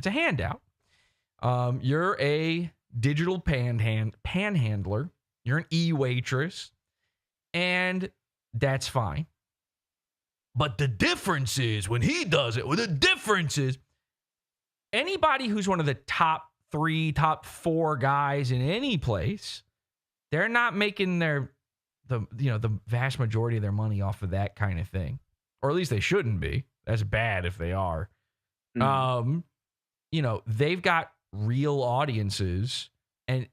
a handout. You're a digital panhandler. You're an e-waitress. And that's fine. But the difference is when he does it, the difference is anybody who's one of the top 3, top 4 guys in any place, they're not making the vast majority of their money off of that kind of thing. Or at least they shouldn't be. That's bad if they are. Mm-hmm. You know, they've got real audiences. And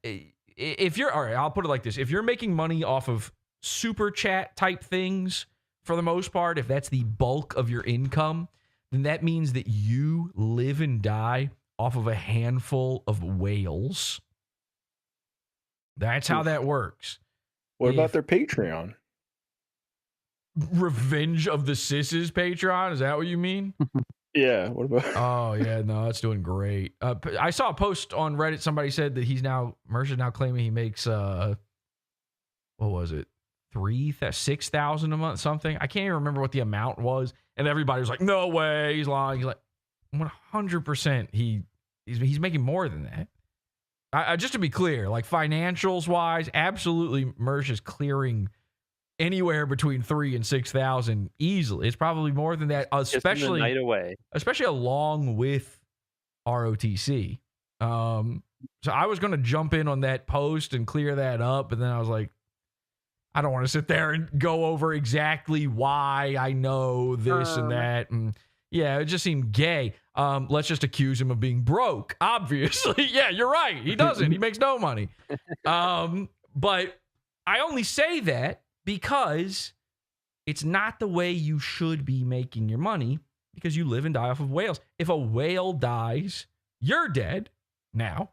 if you're, all right, I'll put it like this. If you're making money off of super chat type things, for the most part, if that's the bulk of your income, then that means that you live and die off of a handful of whales. That's how that works. What about their Patreon? Revenge of the Sisses Patreon? Is that what you mean? Yeah. What about? Oh, yeah. No, that's doing great. I saw a post on Reddit. Somebody said that Mersh is now claiming he makes, what was it? 6,000 a month, something. I can't even remember what the amount was. And everybody was like, no way, he's lying. He's like, 100% he's making more than that. Just to be clear, like financials wise, absolutely Mersh is clearing anywhere between 3,000 and 6,000 easily. It's probably more than that, especially night away. Especially along with ROTC. So I was going to jump in on that post and clear that up, but then I was like, I don't want to sit there and go over exactly why I know this and that. And yeah, it just seemed gay. Let's just accuse him of being broke. Obviously. Yeah, you're right. He doesn't. He makes no money. But I only say that because it's not the way you should be making your money, because you live and die off of whales. If a whale dies, you're dead now.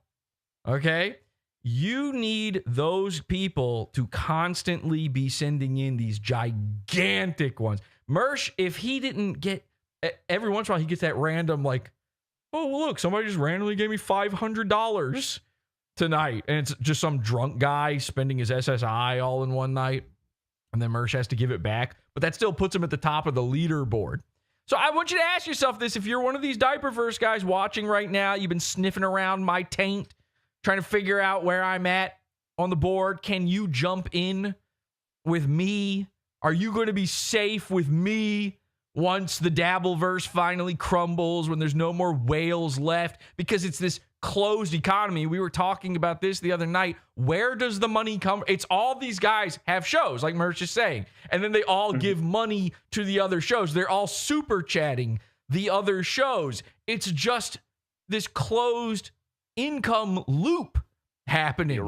Okay? You need those people to constantly be sending in these gigantic ones. Mersh, if he didn't get, every once in a while he gets that random like, oh, look, somebody just randomly gave me $500 tonight. And it's just some drunk guy spending his SSI all in one night. And then Mersh has to give it back. But that still puts him at the top of the leaderboard. So I want you to ask yourself this. If you're one of these diaperverse guys watching right now, you've been sniffing around my taint, trying to figure out where I'm at on the board. Can you jump in with me? Are you going to be safe with me once the Dabbleverse finally crumbles, when there's no more whales left? Because it's this closed economy. We were talking about this the other night. Where does the money come? It's all these guys have shows, like Mersh is saying, and then they all give money to the other shows. They're all super chatting the other shows. It's just this closed income loop happening.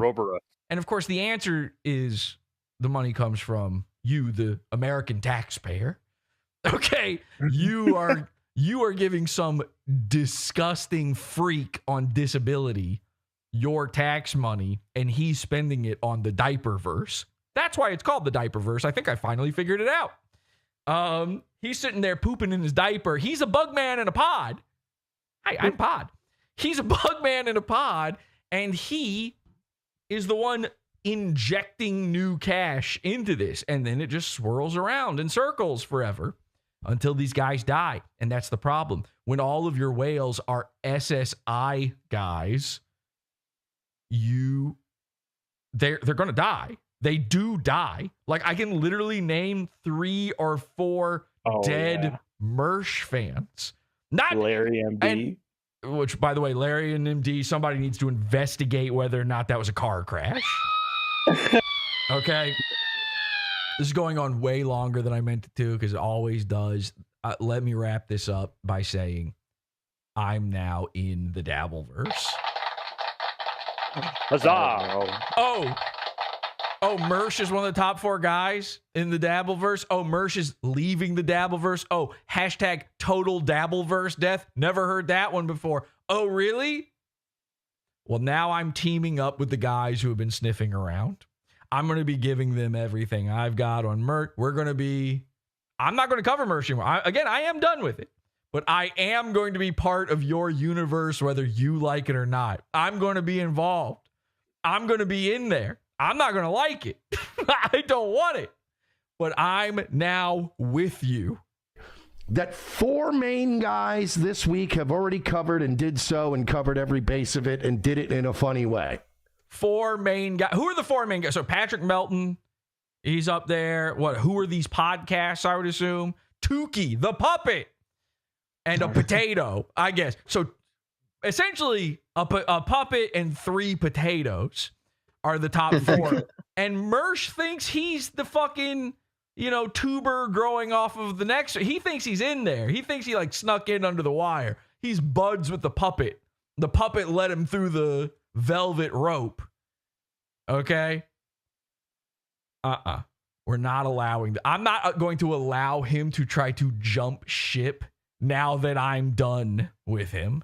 And of course, the answer is the money comes from you, the American taxpayer. Okay, you are giving some disgusting freak on disability your tax money, and he's spending it on the diaperverse. That's why it's called the diaperverse. I think I finally figured it out. He's sitting there pooping in his diaper. He's a bug man in a pod. I'm Pod. He's a bug man in a pod, and he is the one injecting new cash into this, and then it just swirls around in circles forever until these guys die. And that's the problem. When all of your whales are SSI guys, they're going to die. They do die. Like, I can literally name 3 or 4 dead Mersh fans. Not Larry MD. Which, by the way, Larry and MD, somebody needs to investigate whether or not that was a car crash. Okay. This is going on way longer than I meant it to, because it always does. Let me wrap this up by saying I'm now in the Dabbleverse. Huzzah! Oh, Mersh is one of the top 4 guys in the Dabbleverse. Oh, Mersh is leaving the Dabbleverse. Oh, hashtag total Dabbleverse death. Never heard that one before. Oh, really? Well, now I'm teaming up with the guys who have been sniffing around. I'm going to be giving them everything I've got on Mersh. I'm not going to cover Mersh anymore. I am done with it. But I am going to be part of your universe, whether you like it or not. I'm going to be involved. I'm going to be in there. I'm not going to like it. I don't want it. But I'm now with you. That 4 main guys this week have already covered and did so and covered every base of it and did it in a funny way. 4 main guys. Who are the 4 main guys? So Patrick Melton, he's up there. Who are these podcasts, I would assume? Tukey, the puppet, and a potato, I guess. So essentially, a puppet and 3 potatoes are the top 4. And Mersh thinks he's the fucking, tuber growing off of the next. He thinks he's in there. He thinks he like snuck in under the wire. He's buds with the puppet. The puppet led him through the velvet rope. Okay? We're not allowing I'm not going to allow him to try to jump ship now that I'm done with him.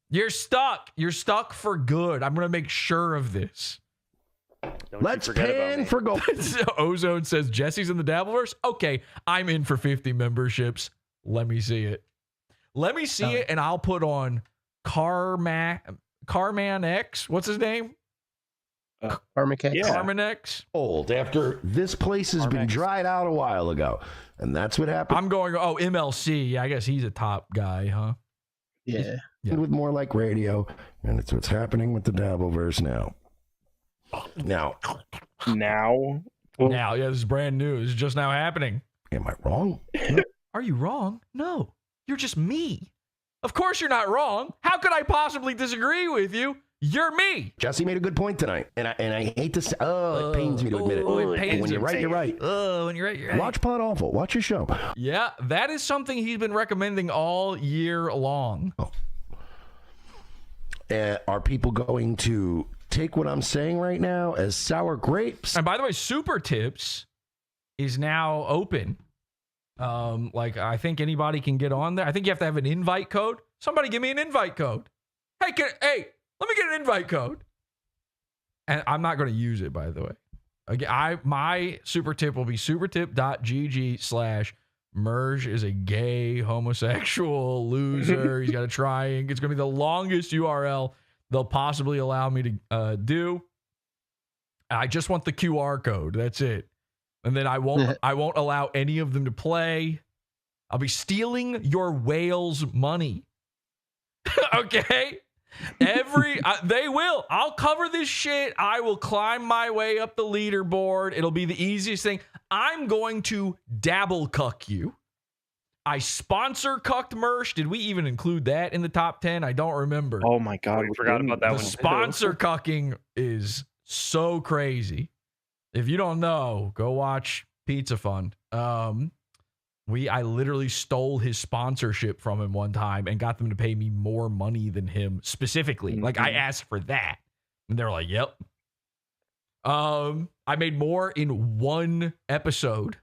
You're stuck. You're stuck for good. I'm going to make sure of this. Let's pan for gold. Ozone says Jesse's in the Dabbleverse. Okay, I'm in for 50 memberships. Let me see it. And I'll put on Carman X. What's his name? Carman X. Yeah. Carman X. Old after this place has been dried out a while ago, and that's what happened. I'm going. Oh, MLC. I guess he's a top guy, huh? Yeah. With more like radio, and it's what's happening with the Dabbleverse now. Now, yeah, this is brand new. This is just now happening. Am I wrong? Are you wrong? No, you're just me. Of course you're not wrong. How could I possibly disagree with you? You're me. Jesse made a good point tonight, and I hate to say, it pains me to admit it. It When you're right, you're right. When you're right, you're right. Watch PodAwful. Watch your show. Yeah, that is something he's been recommending all year long. Are people going to take what I'm saying right now as sour grapes. And by the way, Super Tips is now open. Like, I think anybody can get on there. I think you have to have an invite code. Somebody give me an invite code. Hey, let me get an invite code. And I'm not going to use it, by the way. Again, my super tip will be supertip.gg/Mersh is a gay homosexual loser. He's got a trying. It's going to be the longest URL they'll possibly allow me to do. I just want the QR code. That's it. And then I won't allow any of them to play. I'll be stealing your whales' money. Okay? They will. I'll cover this shit. I will climb my way up the leaderboard. It'll be the easiest thing. I'm going to dabble cuck you. I sponsor cucked Mersh. Did we even include that in the top 10? I don't remember. Oh my God. We forgot about that The one. sponsor cucking is so crazy. If you don't know, go watch Pizza Fund. I literally stole his sponsorship from him one time and got them to pay me more money than him specifically. Mm-hmm. Like, I asked for that. And they're like, yep. I made more in one episode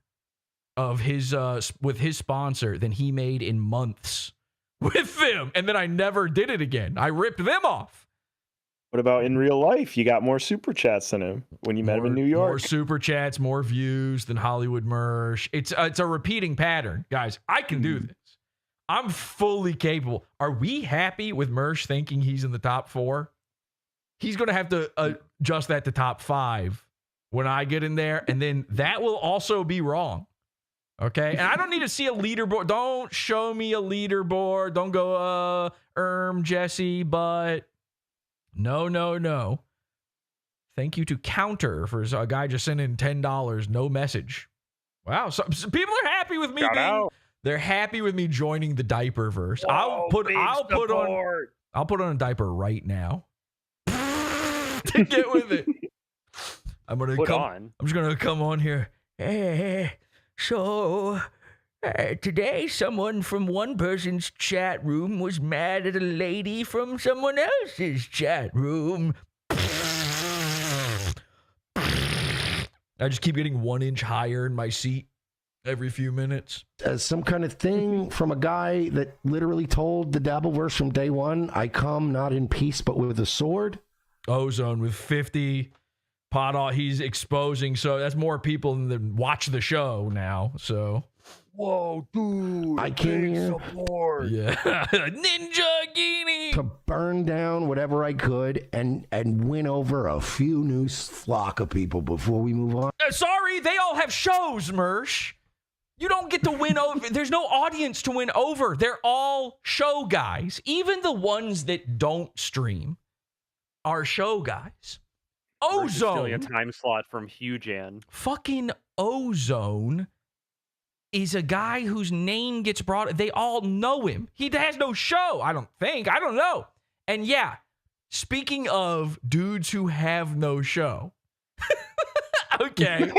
of his with his sponsor than he made in months with them. And then I never did it again. I ripped them off. What about in real life? You got more super chats than him when you met him in New York. More super chats, more views than Hollywood Mersh. It's a repeating pattern, guys. I can do this. I'm fully capable. Are we happy with Mersh thinking he's in the top 4? He's going to have to adjust that to top 5 when I get in there, and then that will also be wrong. Okay? And I don't need to see a leaderboard. Don't show me a leaderboard. Don't go, Jesse, but... No. Thank you to Counter for a guy just sending $10. No message. Wow. So people are happy with me they're happy with me joining the diaper verse. I'll put on a diaper right now. To get with it. I'm just gonna come on here. Hey, so today, someone from one person's chat room was mad at a lady from someone else's chat room. I just keep getting 1 inch higher in my seat every few minutes. As some kind of thing from a guy that literally told the Dabbleverse from day one, I come not in peace but with a sword. Ozone with 50. PodAwful, he's exposing. So that's more people than watch the show now. So... Whoa, dude. I came here Yeah. Ninja Genie to burn down whatever I could and win over a few new flock of people before we move on. Sorry, they all have shows, Mersh. You don't get to win over. There's no audience to win over. They're all show guys. Even the ones that don't stream are show guys. Ozone. A time slot from Hujan. Fucking Ozone is a guy whose name gets brought. They all know him. He has no show, I don't think. I don't know. And yeah, speaking of dudes who have no show. Okay.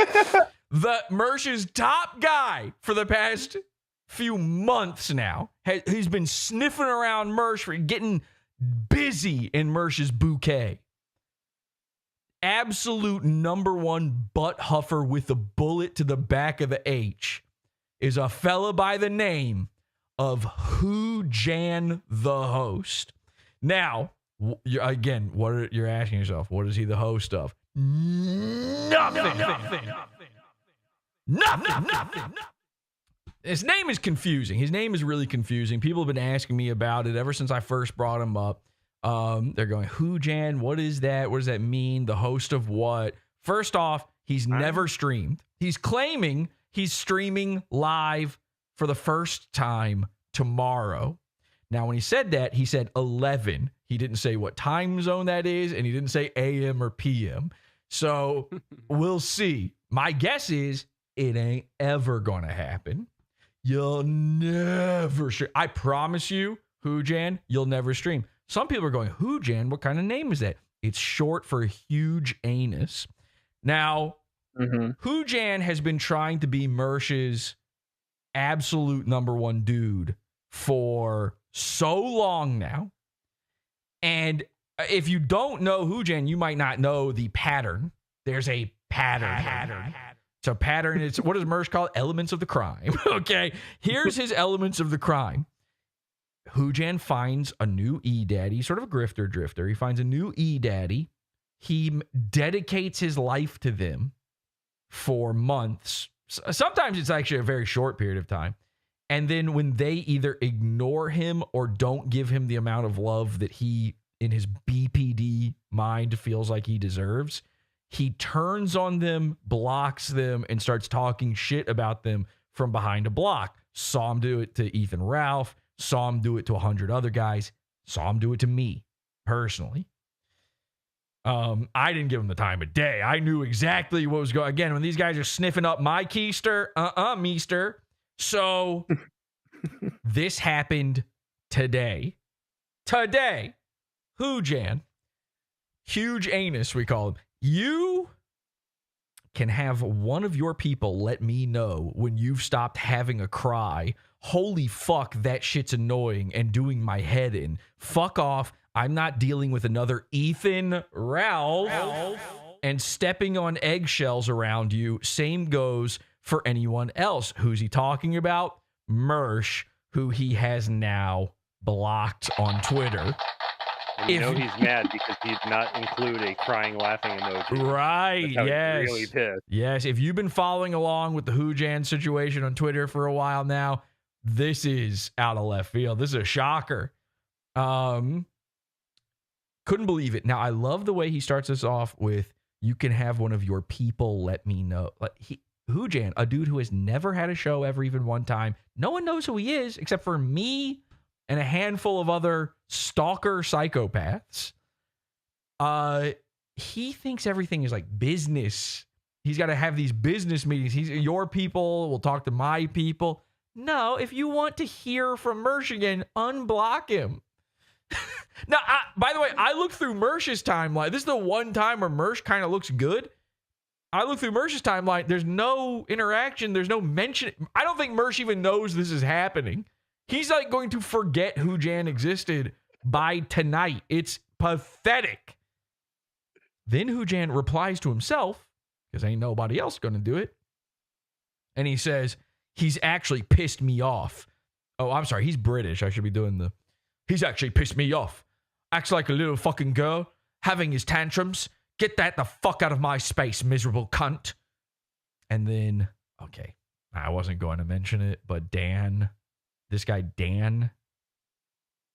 The Mersh's top guy for the past few months now. He's been sniffing around Mersh for getting busy in Mersh's bouquet. Absolute #1 butt huffer with a bullet to the back of the H is a fella by the name of Hujan the host. Now, again, you're asking yourself, what is he the host of? Nothing. His name is confusing. His name is really confusing. People have been asking me about it ever since I first brought him up. They're going, Hujan, what is that? What does that mean? The host of what? First off, he's never streamed. He's claiming he's streaming live for the first time tomorrow. Now, when he said that, he said 11. He didn't say what time zone that is, and he didn't say AM or PM. So we'll see. My guess is it ain't ever going to happen. You'll never stream. I promise you, Hujan, you'll never stream. Some people are going, Hujan, what kind of name is that? It's short for huge anus. Now, Hujan has been trying to be Mersh's absolute #1 dude for so long now. And If you don't know Hoojan, you might not know the pattern. There's a pattern. So pattern is, what does Mersh call it? Elements of the crime. Okay. Here's his elements of the crime. Hoojan finds a new E-daddy, sort of a grifter drifter. He finds a new E-daddy. He dedicates his life to them for months. Sometimes it's actually a very short period of time. And then when they either ignore him or don't give him the amount of love that he, in his BPD mind, feels like he deserves, he turns on them, blocks them, and starts talking shit about them from behind a block. Saw him do it to Ethan Ralph. Saw him do it to 100 other guys. Saw him do it to me, personally. I didn't give him the time of day. I knew exactly what was going on. Again, when these guys are sniffing up my keister, meester. So this happened today. Hoojan, huge anus, we call him. You can have one of your people let me know when you've stopped having a cry. Holy fuck, that shit's annoying and doing my head in. Fuck off. I'm not dealing with another Ethan Ralph and stepping on eggshells around you. Same goes for anyone else. Who's he talking about? Mersh, who he has now blocked on Twitter. And you know he's mad because he did not include a crying, laughing emoji. Right, yes. He's really pissed. Yes, if you've been following along with the Hoojan situation on Twitter for a while now, this is out of left field. This is a shocker. Couldn't believe it. Now, I love the way he starts this off with, you can have one of your people let me know. Like Hoojan, a dude who has never had a show ever even one time. No one knows who he is except for me and a handful of other stalker psychopaths. He thinks everything is like business. He's got to have these business meetings. Your people will talk to my people. No, if you want to hear from Mersh again, unblock him. Now, by the way, I looked through Mersh's timeline. This is the one time where Mersh kind of looks good. I looked through Mersh's timeline. There's no interaction. There's no mention. I don't think Mersh even knows this is happening. He's like going to forget Hoojan existed by tonight. It's pathetic. Then Hoojan replies to himself, because ain't nobody else going to do it. And he says, he's actually pissed me off. Oh, I'm sorry. He's British. I should be doing he's actually pissed me off. Acts like a little fucking girl, having his tantrums. Get that the fuck out of my space, miserable cunt. And then, okay, I wasn't going to mention it, but Dan, this guy Dan,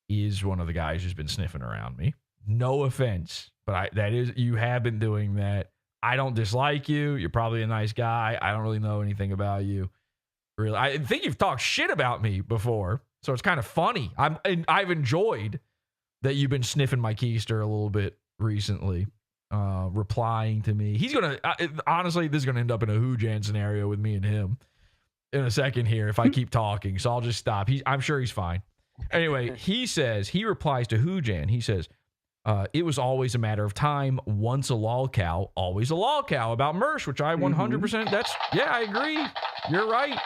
is one of the guys who's been sniffing around me. No offense, but you have been doing that. I don't dislike you. You're probably a nice guy. I don't really know anything about you. Really, I think you've talked shit about me before, so it's kind of funny. I've enjoyed that you've been sniffing my keister a little bit recently, replying to me. He's gonna honestly, this is gonna end up in a Hoojan scenario with me and him in a second here if I keep talking. So I'll just stop. I'm sure he's fine. Anyway, he replies to Hoojan. He says, it was always a matter of time. Once a lolcow, always a lolcow, about Mersh, which I 100%, I agree. You're right.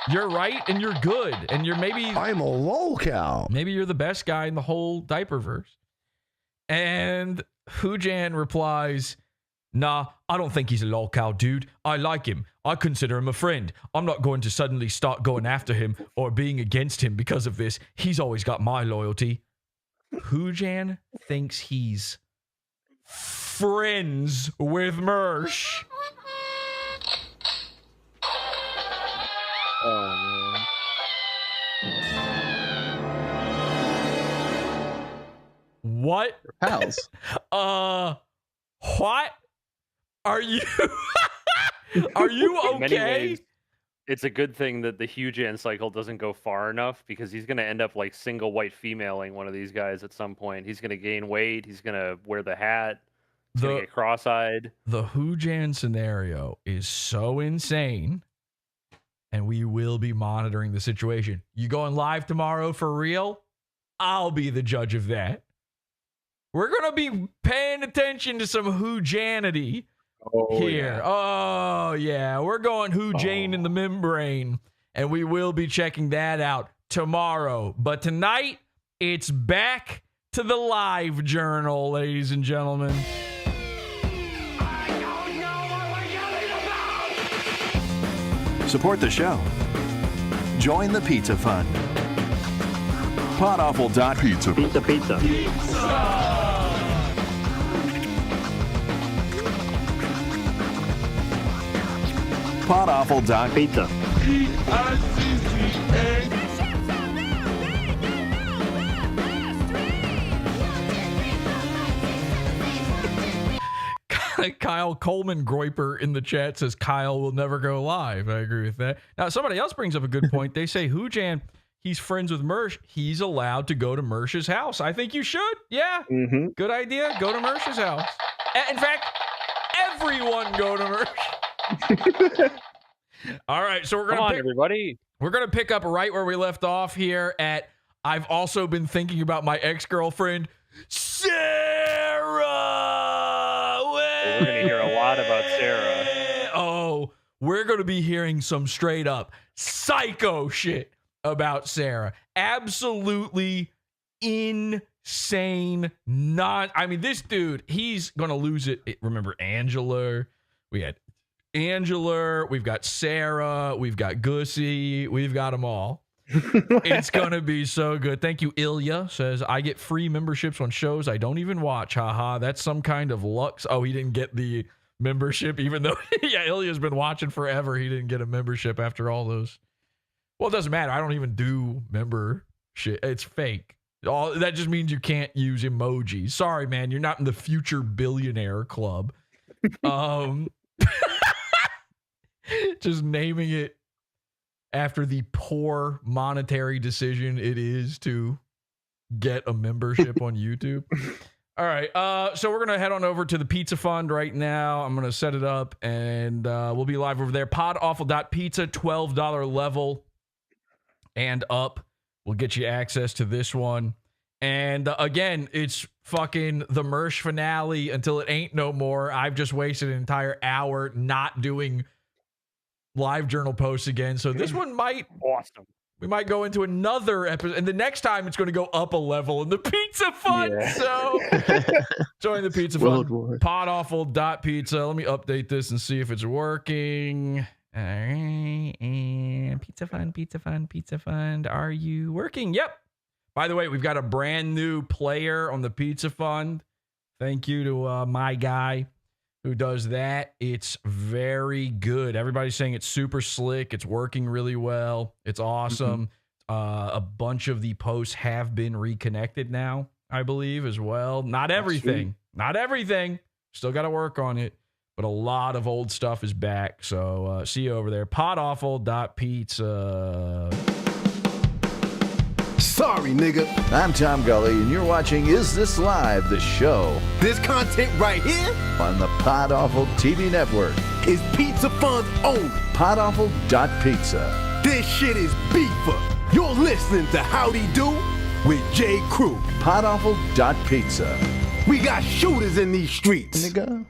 You're right, and you're good. And you're I'm a lolcow. Maybe you're the best guy in the whole diaperverse. And Hoojan replies, nah, I don't think he's a lolcow, dude. I like him. I consider him a friend. I'm not going to suddenly start going after him or being against him because of this. He's always got my loyalty. Hoojan thinks he's friends with Mersh. Oh, man. What? Pals. What? Are you are you In many okay? ways, it's a good thing that the Hoojan cycle doesn't go far enough, because he's going to end up like single white femaling one of these guys at some point. He's going to gain weight. He's going to wear the hat. He's going to get cross-eyed. The Hoojan scenario is so insane, and we will be monitoring the situation. You going live tomorrow for real? I'll be the judge of that. We're going to be paying attention to some Hoojanity here. Yeah. Oh, yeah. We're going Hoojan in the membrane, and we will be checking that out tomorrow. But tonight, it's back to the live journal, ladies and gentlemen. Support the show. Join the Pizza Fund. PodAwful.pizza. Pizza. PodAwful.pizza. Kyle Coleman Groiper in the chat says Kyle will never go live. I agree with that. Now, somebody else brings up a good point. They say, Hoojan, he's friends with Mersh. He's allowed to go to Mersh's house. I think you should. Yeah. Mm-hmm. Good idea. Go to Mersh's house. In fact, everyone go to Mersh. All right. So Come on, everybody. We're going to pick up right where we left off here at I've also been thinking about my ex-girlfriend, Sarah. We're going to hear a lot about Sarah. Oh, we're going to be hearing some straight up psycho shit about Sarah. Absolutely insane. I mean, this dude, he's going to lose it. Remember Angela? We had Angela. We've got Sarah. We've got Gussie. We've got them all. It's gonna be so good. Thank you. Ilya says I get free memberships on shows I don't even watch. Haha, that's some kind of lux. Oh, he didn't get the membership, even though Ilya's been watching forever. He didn't get a membership after all those. Well, it doesn't matter. I don't even do membership. It's fake. That just means you can't use emojis. Sorry, man. You're not in the future billionaire club. Just naming it after the poor monetary decision it is to get a membership on YouTube. All right. So we're going to head on over to the Pizza Fund right now. I'm going to set it up and we'll be live over there. PodAwful.pizza, $12 level and up. We'll get you access to this one. And again, it's fucking the Mersh finale until it ain't no more. I've just wasted an entire hour not doing live journal posts again. So this one might Awesome. We might go into another episode, and the next time it's going to go up a level in the Pizza Fund. Yeah. So join the Pizza Fund. PodAwful.pizza. Let me update this and see if it's working. All right, and Pizza Fund. Are you working? Yep. By the way, we've got a brand new player on the Pizza Fund. Thank you to my guy who does that. It's very good. Everybody's saying it's super slick. It's working really well. It's awesome. A bunch of the posts have been reconnected now, I believe, as well. Not everything. Still got to work on it. But a lot of old stuff is back. So see you over there. PodAwful.pizza. Sorry, nigga. I'm Tom Gully, and you're watching Is This Live, the show This content right here on the PodAwful TV network. is Pizza Fun's own. PodAwful.pizza. This shit is beefer. You're listening to Howdy Do with J. Crew. PodAwful.pizza. We got shooters in these streets. Nigga.